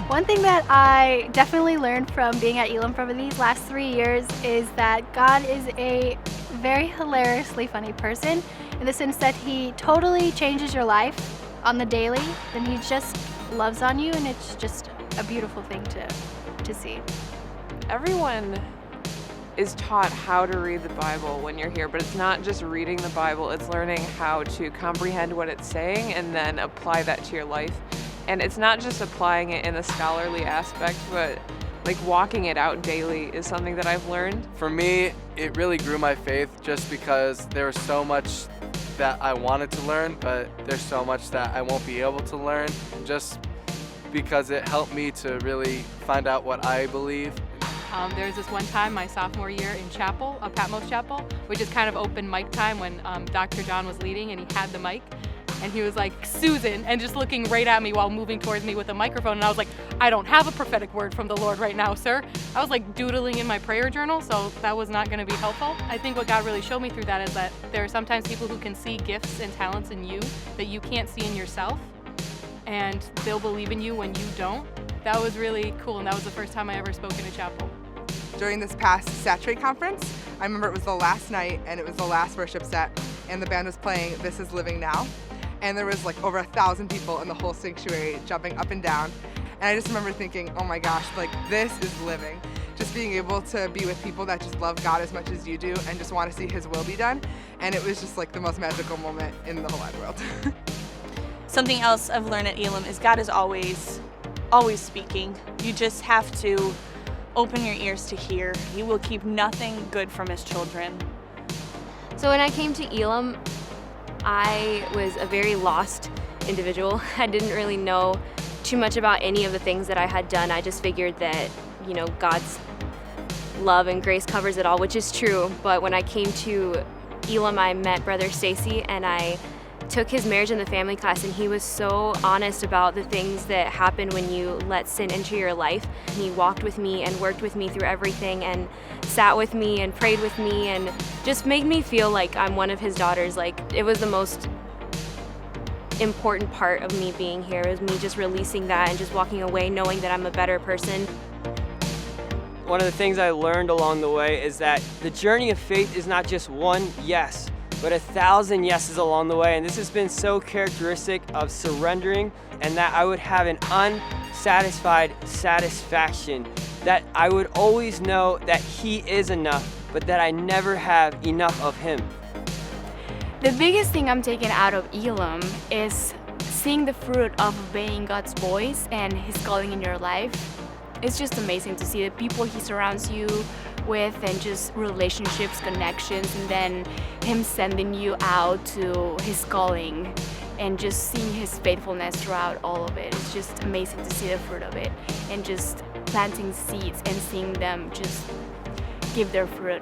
One thing that I definitely learned from being at Elam for these last 3 years is that God is a very hilariously funny person, in the sense that He totally changes your life on the daily, and He just loves on you, and it's just a beautiful thing to see. Everyone is taught how to read the Bible when you're here, but it's not just reading the Bible, it's learning how to comprehend what it's saying and then apply that to your life. And it's not just applying it in a scholarly aspect, but like walking it out daily is something that I've learned. For me, it really grew my faith just because there was so much that I wanted to learn, but there's so much that I won't be able to learn, just because it helped me to really find out what I believe. There was this one time my sophomore year in chapel, Patmos Chapel, which is kind of open mic time when Dr. John was leading and he had the mic. And he was like, "Susan," and just looking right at me while moving towards me with a microphone. And I was like, "I don't have a prophetic word from the Lord right now, sir." I was like doodling in my prayer journal, so that was not going to be helpful. I think what God really showed me through that is that there are sometimes people who can see gifts and talents in you that you can't see in yourself, and they'll believe in you when you don't. That was really cool, and that was the first time I ever spoke in a chapel. During this past Saturate conference, I remember it was the last night and it was the last worship set, and the band was playing This Is Living Now. And there was like over 1,000 people in the whole sanctuary jumping up and down. And I just remember thinking, oh my gosh, like this is living. Just being able to be with people that just love God as much as you do and just want to see His will be done. And it was just like the most magical moment in the whole wide world. Something else I've learned at Elam is God is always speaking. You just have to open your ears to hear. He will keep nothing good from His children. So when I came to Elam, I was a very lost individual. I didn't really know too much about any of the things that I had done. I just figured that, God's love and grace covers it all, which is true. But when I came to Elam, I met Brother Stacy, and I took his marriage and the family class, and he was so honest about the things that happen when you let sin into your life. He walked with me and worked with me through everything and sat with me and prayed with me and just made me feel like I'm one of his daughters. Like, it was the most important part of me being here. It was me just releasing that and just walking away knowing that I'm a better person. One of the things I learned along the way is that the journey of faith is not just one yes, but 1,000 yeses along the way. And this has been so characteristic of surrendering, and that I would have an unsatisfied satisfaction, that I would always know that He is enough, but that I never have enough of Him. The biggest thing I'm taking out of Elam is seeing the fruit of obeying God's voice and His calling in your life. It's just amazing to see the people He surrounds you with, and just relationships, connections, and then Him sending you out to His calling and just seeing His faithfulness throughout all of it. It's just amazing to see the fruit of it, and just planting seeds and seeing them just give their fruit.